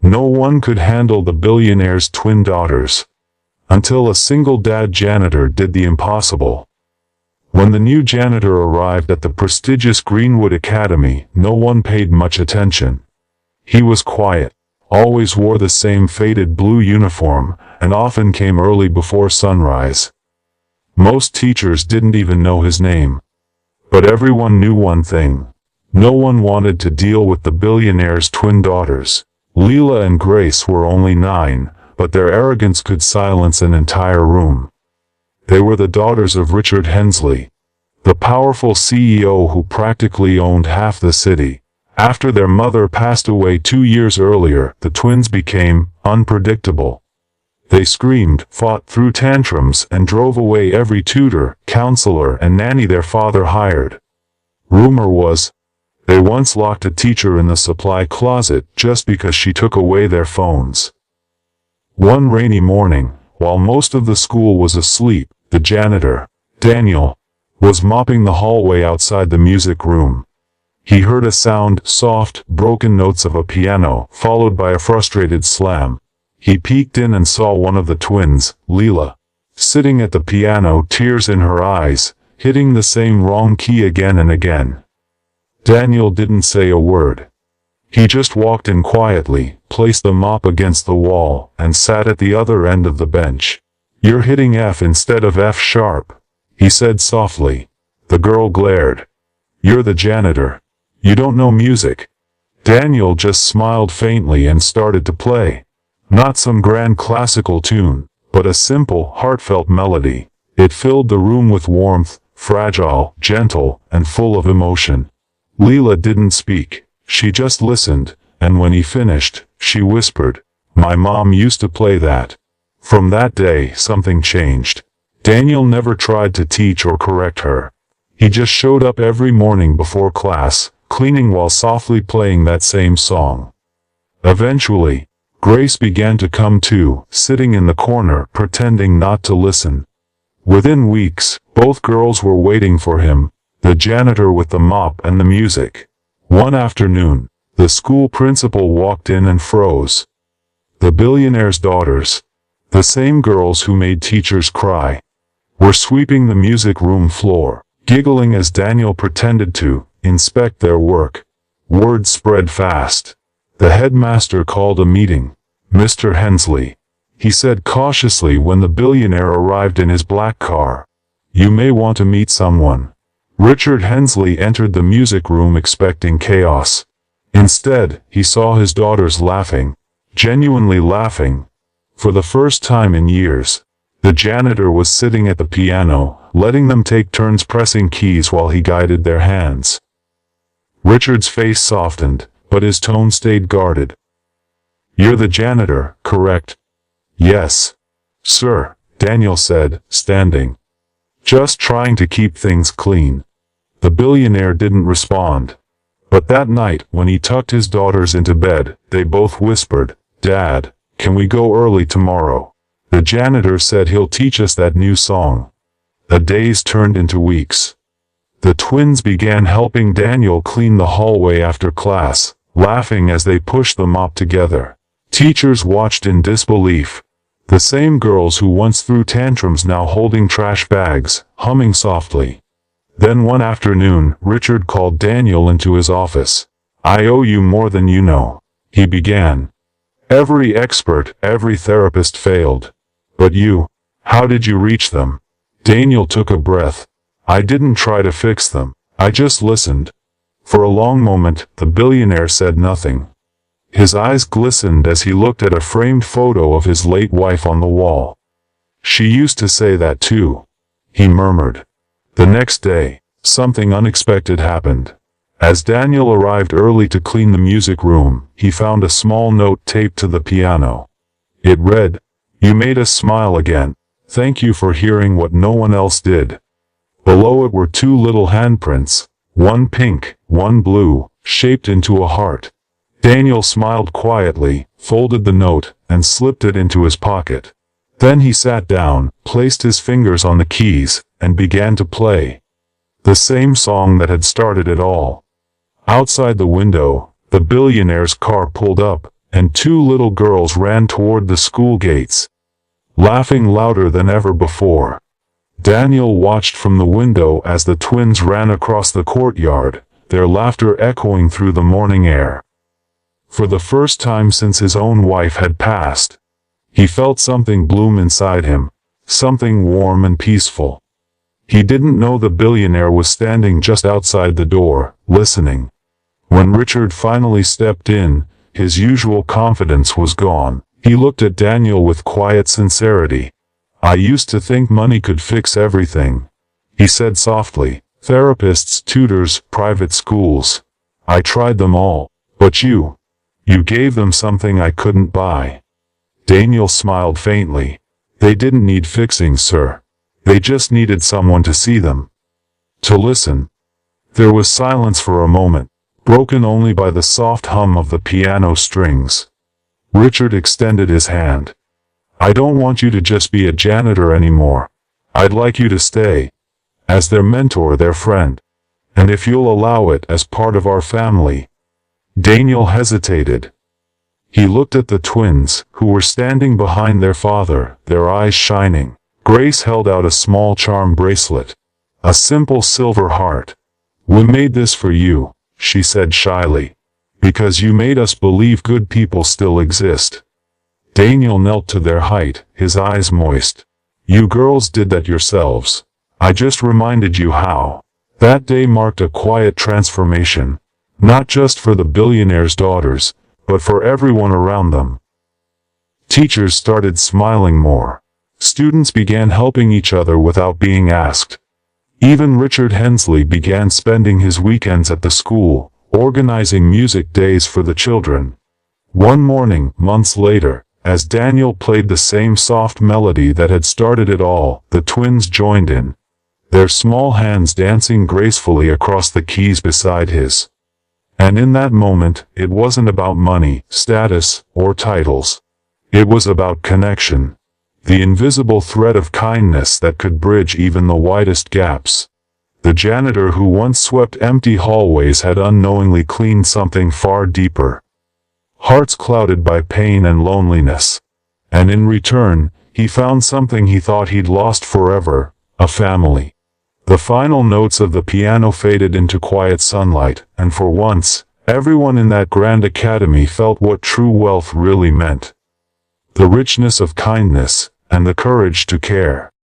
No one could handle the billionaire's twin daughters. Until a single dad janitor did the impossible. When the new janitor arrived at the prestigious Greenwood Academy, no one paid much attention. He was quiet, always wore the same faded blue uniform, and often came early before sunrise. Most teachers didn't even know his name. But everyone knew one thing. No one wanted to deal with the billionaire's twin daughters. Leela and Grace were only 9, but their arrogance could silence an entire room. They were the daughters of Richard Hensley, the powerful CEO who practically owned half the city. After their mother passed away 2 years earlier, the twins became unpredictable. They screamed, fought through tantrums, and drove away every tutor, counselor, and nanny their father hired. Rumor was, they once locked a teacher in the supply closet just because she took away their phones. One rainy morning, while most of the school was asleep, the janitor, Daniel, was mopping the hallway outside the music room. He heard a sound, soft, broken notes of a piano, followed by a frustrated slam. He peeked in and saw one of the twins, Leela, sitting at the piano, tears in her eyes, hitting the same wrong key again and again. Daniel didn't say a word. He just walked in quietly, placed the mop against the wall, and sat at the other end of the bench. "You're hitting F instead of F sharp," he said softly. The girl glared. "You're the janitor. You don't know music." Daniel just smiled faintly and started to play. Not some grand classical tune, but a simple, heartfelt melody. It filled the room with warmth, fragile, gentle, and full of emotion. Leela didn't speak. She just listened, and when he finished, she whispered, "My mom used to play that." From that day, something changed. Daniel never tried to teach or correct her. He just showed up every morning before class, cleaning while softly playing that same song. Eventually, Grace began to come too, sitting in the corner, pretending not to listen. Within weeks, both girls were waiting for him, the janitor with the mop and the music. One afternoon, the school principal walked in and froze. The billionaire's daughters, the same girls who made teachers cry, were sweeping the music room floor, giggling as Daniel pretended to inspect their work. Word spread fast. The headmaster called a meeting. "Mr. Hensley," he said cautiously when the billionaire arrived in his black car, "you may want to meet someone." Richard Hensley entered the music room expecting chaos. Instead, he saw his daughters laughing, genuinely laughing. For the first time in years, the janitor was sitting at the piano, letting them take turns pressing keys while he guided their hands. Richard's face softened, but his tone stayed guarded. "You're the janitor, correct?" "Yes, sir," Daniel said, standing. "Just trying to keep things clean." The billionaire didn't respond. But that night, when he tucked his daughters into bed, they both whispered, "Dad, can we go early tomorrow? The janitor said he'll teach us that new song." The days turned into weeks. The twins began helping Daniel clean the hallway after class, laughing as they pushed the mop together. Teachers watched in disbelief. The same girls who once threw tantrums now holding trash bags, humming softly. Then one afternoon, Richard called Daniel into his office. "I owe you more than you know," he began. "Every expert, every therapist failed. But you, how did you reach them?" Daniel took a breath. "I didn't try to fix them. I just listened." For a long moment, the billionaire said nothing. His eyes glistened as he looked at a framed photo of his late wife on the wall. "She used to say that too," he murmured. The next day, something unexpected happened. As Daniel arrived early to clean the music room, he found a small note taped to the piano. It read, "You made us smile again. Thank you for hearing what no one else did." Below it were 2 little handprints, one pink, one blue, shaped into a heart. Daniel smiled quietly, folded the note, and slipped it into his pocket. Then he sat down, placed his fingers on the keys, and began to play. The same song that had started it all. Outside the window, the billionaire's car pulled up, and two little girls ran toward the school gates, laughing louder than ever before. Daniel watched from the window as the twins ran across the courtyard, their laughter echoing through the morning air. For the first time since his own wife had passed, he felt something bloom inside him, something warm and peaceful. He didn't know the billionaire was standing just outside the door, listening. When Richard finally stepped in, his usual confidence was gone. He looked at Daniel with quiet sincerity. "I used to think money could fix everything," he said softly. "Therapists, tutors, private schools. I tried them all. But you gave them something I couldn't buy." Daniel smiled faintly. "They didn't need fixing, sir. They just needed someone to see them. To listen." There was silence for a moment, broken only by the soft hum of the piano strings. Richard extended his hand. "I don't want you to just be a janitor anymore. I'd like you to stay. As their mentor, their friend. And if you'll allow it, as part of our family." Daniel hesitated. He looked at the twins, who were standing behind their father, their eyes shining. Grace held out a small charm bracelet. A simple silver heart. "We made this for you," she said shyly. "Because you made us believe good people still exist." Daniel knelt to their height, his eyes moist. "You girls did that yourselves. I just reminded you how." That day marked a quiet transformation, not just for the billionaire's daughters, but for everyone around them. Teachers started smiling more. Students began helping each other without being asked. Even Richard Hensley began spending his weekends at the school, organizing music days for the children. One morning, months later, as Daniel played the same soft melody that had started it all, the twins joined in, their small hands dancing gracefully across the keys beside his. And in that moment, it wasn't about money, status, or titles. It was about connection. The invisible thread of kindness that could bridge even the widest gaps. The janitor who once swept empty hallways had unknowingly cleaned something far deeper. Hearts clouded by pain and loneliness. And in return, he found something he thought he'd lost forever, a family. The final notes of the piano faded into quiet sunlight, and for once, everyone in that grand academy felt what true wealth really meant. The richness of kindness, and the courage to care.